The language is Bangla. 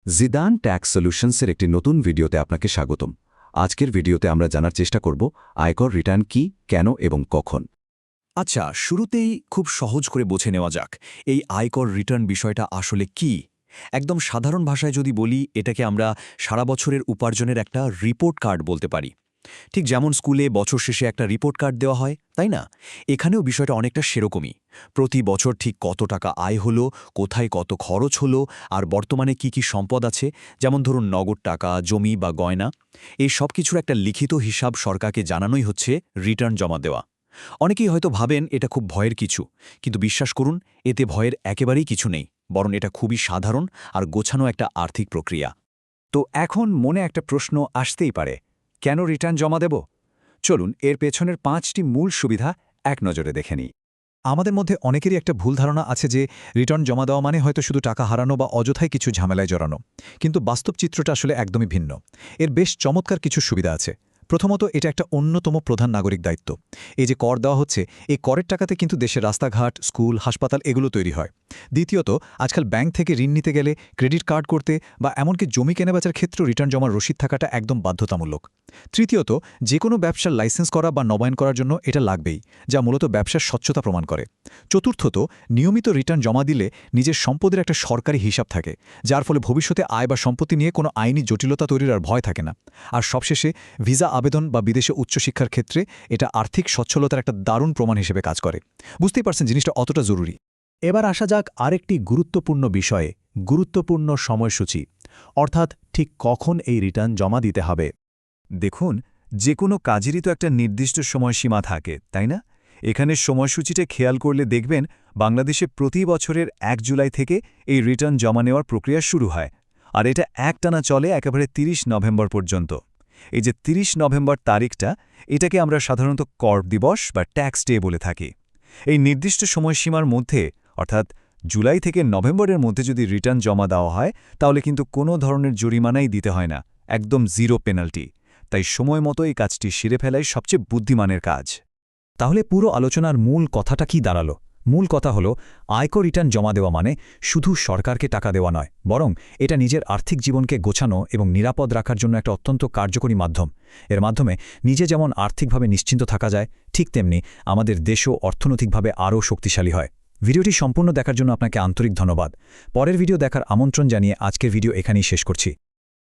জিদান ট্যাক্স সলিউশনসের একটি নতুন ভিডিওতে আপনাকে স্বাগতম। আজকের ভিডিওতে আমরা জানার চেষ্টা করব আয়কর রিটার্ন কি, কেন এবং কখন। আচ্ছা, শুরুতেই খুব সহজ করে বুঝে নেওয়া যাক এই আয়কর রিটার্ন বিষয়টা আসলে কি। একদম সাধারণ ভাষায় যদি বলি, এটাকে আমরা সারা বছরের উপার্জনের একটা রিপোর্ট কার্ড বলতে পারি। ঠিক যেমন স্কুলে বছর শেষে একটা রিপোর্ট কার্ড দেওয়া হয়, তাই না? এখানেও বিষয়টা অনেকটা সেরকমই। প্রতি বছর ঠিক কত টাকা আয় হলো, কোথায় কত খরচ হলো, আর বর্তমানে কি কি সম্পদ আছে, যেমন ধরুন নগদ টাকা, জমি বা গয়না, এই সব কিছুর একটা লিখিত হিসাব সরকারকে জানানোই হচ্ছে রিটার্ন জমা দেওয়া। অনেকেই হয়তো ভাবেন এটা খুব ভয়ের কিছু, কিন্তু বিশ্বাস করুন, এতে ভয়ের একেবারেই কিছু নেই, বরং এটা খুবই সাধারণ আর গোছানো একটা আর্থিক প্রক্রিয়া। তো এখন মনে একটা প্রশ্ন আসতেই পারে, কেন রিটার্ন জমা দেব? চলুন এর পেছনের 5টি মূল সুবিধা এক নজরে দেখে নিই। আমাদের মধ্যে অনেকেরই একটা ভুল ধারণা আছে যে রিটার্ন জমা দেওয়া মানে হয়তো শুধু টাকা হারানো বা অযথায় কিছু ঝামেলায় জড়ানো, কিন্তু বাস্তব চিত্রটা আসলে একদমই ভিন্ন। এর বেশ চমৎকার কিছু সুবিধা আছে। প্রথমত, এটা একটা অন্যতম প্রধান নাগরিক দায়িত্ব। এই যে কর দেওয়া হচ্ছে, এই করের টাকাতে কিন্তু দেশের রাস্তাঘাট, স্কুল, হাসপাতাল এগুলো তৈরি হয়। দ্বিতীয়ত, আজকাল ব্যাংক থেকে ঋণ নিতে গেলে, ক্রেডিট কার্ড করতে বা এমনকি জমি কেনাবেচার ক্ষেত্রেও রিটার্ন জমার রসিদ থাকাটা একদম বাধ্যতামূলক। তৃতীয়ত, যে কোনো ব্যবসার লাইসেন্স করা বা নবায়ন করার জন্য এটা লাগবেই, যা মূলত ব্যবসার স্বচ্ছতা প্রমাণ করে। চতুর্থত, নিয়মিত রিটার্ন জমা দিলে নিজের সম্পদের একটা সরকারি হিসাব থাকে, যার ফলে ভবিষ্যতে আয় বা সম্পত্তি নিয়ে কোনো আইনি জটিলতা তৈরির আর ভয় থাকে না। আর সবশেষে, ভিসা আবেদন বা বিদেশে উচ্চশিক্ষার ক্ষেত্রে এটা আর্থিক সচ্ছলতার একটা দারুণ প্রমাণ হিসেবে কাজ করে। বুঝতেই পারছেন জিনিসটা অতটা জরুরি। এবার আসা যাক আরেকটি গুরুত্বপূর্ণ বিষয়ে, গুরুত্বপূর্ণ সময়সূচি, অর্থাৎ ঠিক কখন এই রিটার্ন জমা দিতে হবে। দেখুন, যে কোনো কাজেরই তো একটা নির্দিষ্ট সময়সীমা থাকে, তাই না? এখানে সময়সূচিটা খেয়াল করলে দেখবেন, বাংলাদেশে প্রতি বছরের 1 জুলাই থেকে এই রিটার্ন জমা নেওয়ার প্রক্রিয়া শুরু হয়, আর এটা একটানা চলে একেবারে 30 নভেম্বর পর্যন্ত। এই যে 30 নভেম্বর তারিখটা, এটাকে আমরা সাধারণত কর দিবস বা ট্যাক্স ডে বলে থাকি। এই নির্দিষ্ট সময়সীমার মধ্যে, অর্থাৎ জুলাই থেকে নভেম্বরের মধ্যে যদি রিটার্ন জমা দেওয়া হয়, তাহলে কিন্তু কোনো ধরনের জরিমানাই দিতে হয় না, একদম জিরো পেনাল্টি। তাই সময় মতো এই কাজটি সেরে ফেলাই সবচেয়ে বুদ্ধিমানের কাজ। তাহলে পুরো আলোচনার মূল কথাটা কি দাঁড়ালো? মূল কথা হলো, আয়কর রিটার্ন জমা দেওয়া মানে শুধু সরকারকে টাকা দেওয়া নয়, বরং এটা নিজের আর্থিক জীবনকে গোছানো এবং নিরাপদ রাখার জন্য একটা অত্যন্ত কার্যকরী মাধ্যম। এর মাধ্যমে নিজে যেমন আর্থিকভাবে নিশ্চিন্ত থাকা যায়, ঠিক তেমনি আমাদের দেশও অর্থনৈতিকভাবে আরও শক্তিশালী হয়। ভিডিওটি সম্পূর্ণ দেখার জন্য আপনাকে আন্তরিক ধন্যবাদ। পরের ভিডিও দেখার আমন্ত্রণ জানিয়ে আজকের ভিডিও এখানেই শেষ করছি।